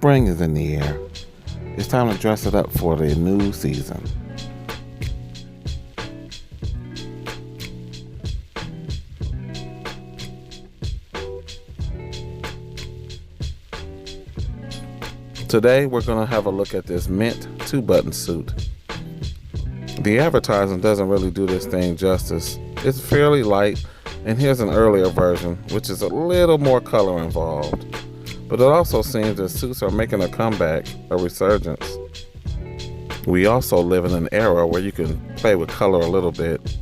Spring is in the air. It's time to dress it up for the new season. Today we're going to have a look at this mint 2-button suit. The advertising doesn't really do this thing justice. It's fairly light, and here's an earlier version, which is a little more color involved. But it also seems that suits are making a comeback, a resurgence. We also live in an era where you can play with color a little bit.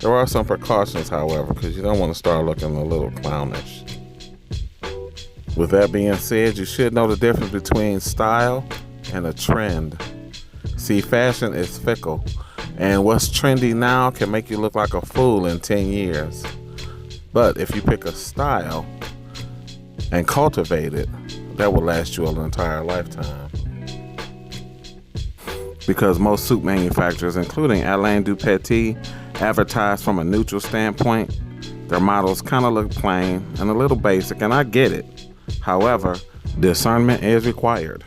There are some precautions, however, because you don't want to start looking a little clownish. With that being said, you should know the difference between style and a trend. See, fashion is fickle, and what's trendy now can make you look like a fool in 10 years. But if you pick a style and cultivate it, that will last you an entire lifetime. Because most suit manufacturers, including Alain Dupaty, advertise from a neutral standpoint, their models kind of look plain and a little basic, and I get it. However, discernment is required.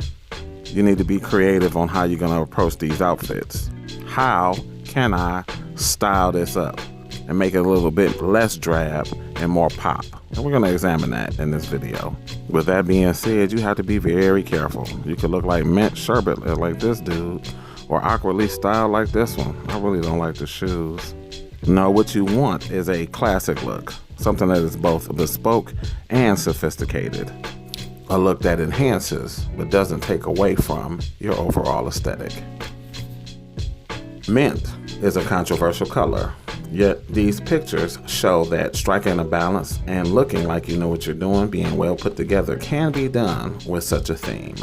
You need to be creative on how you're going to approach these outfits. How can I style this up and make it a little bit less drab and more pop? And we're going to examine that in this video. With that being said, you have to be very careful. You could look like mint sherbet like this dude, or awkwardly styled like this one. I really don't like the shoes. No, what you want is a classic look, something that is both bespoke and sophisticated. A look that enhances but doesn't take away from your overall aesthetic. Mint is a controversial color, yet these pictures show that striking a balance and looking like you know what you're doing, being well put together, can be done with such a theme.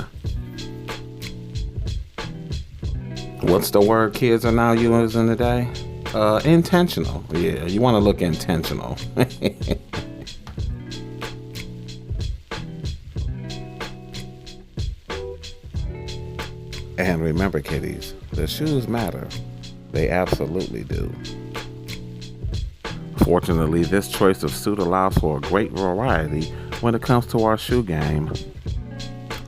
What's the word kids are now using today? Intentional. Yeah, you want to look intentional. And remember, kiddies, the shoes matter. They absolutely do. Fortunately, this choice of suit allows for a great variety when it comes to our shoe game.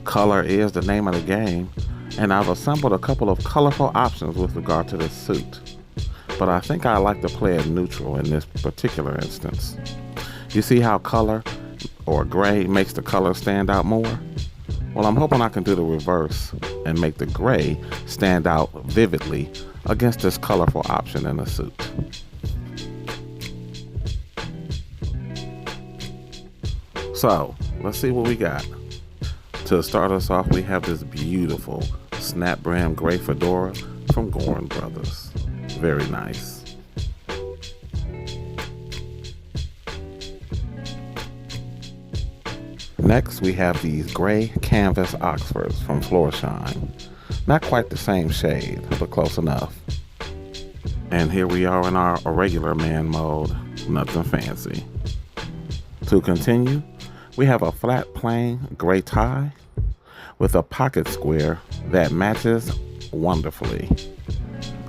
Color is the name of the game, and I've assembled a couple of colorful options with regard to this suit. But I think I like to play it neutral in this particular instance. You see how color or gray makes the color stand out more? Well, I'm hoping I can do the reverse and make the gray stand out vividly against this colorful option in the suit. So, let's see what we got. To start us off, we have this beautiful snap brim gray fedora from Gorin Brothers. Very nice. Next, we have these gray canvas Oxfords from Florsheim. Not quite the same shade, but close enough. And here we are in our regular man mode, nothing fancy. To continue, we have a flat plain gray tie with a pocket square that matches wonderfully.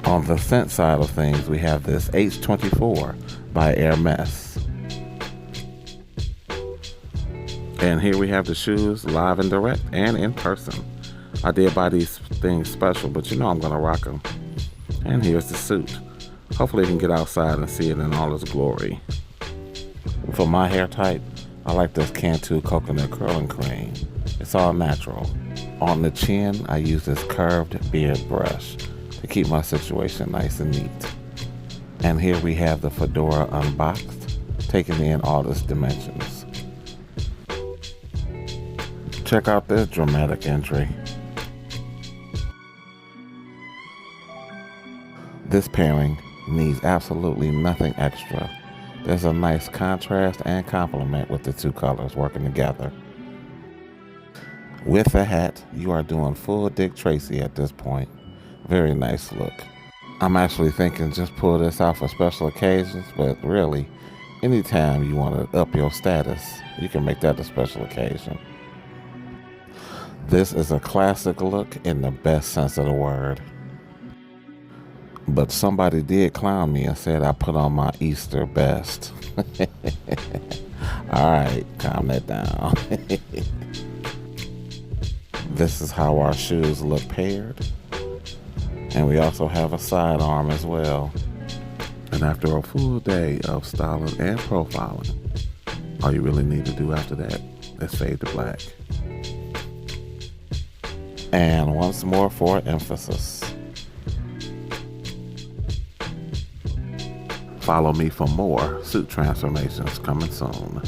On the scent side of things, we have this H24 by Hermes. And here we have the shoes live and direct and in person. I did buy these things special, but you know I'm gonna rock them. And here's the suit. Hopefully you can get outside and see it in all its glory. For my hair type, I like this Cantu coconut curling cream. It's all natural. On the chin, I use this curved beard brush to keep my situation nice and neat. And here we have the fedora unboxed, taking in all its dimensions. Check out this dramatic entry. This pairing needs absolutely nothing extra. There's a nice contrast and complement with the two colors working together. With the hat, you are doing full Dick Tracy at this point. Very nice look. I'm actually thinking just pull this out for special occasions, but really, anytime you want to up your status, you can make that a special occasion. This is a classic look in the best sense of the word. But somebody did clown me and said I put on my Easter best. Alright, calm that down. This is how our shoes look paired. And we also have a sidearm as well. And after a full day of styling and profiling, all you really need to do after that is fade to black. And once more for emphasis. Follow me for more suit transformations coming soon.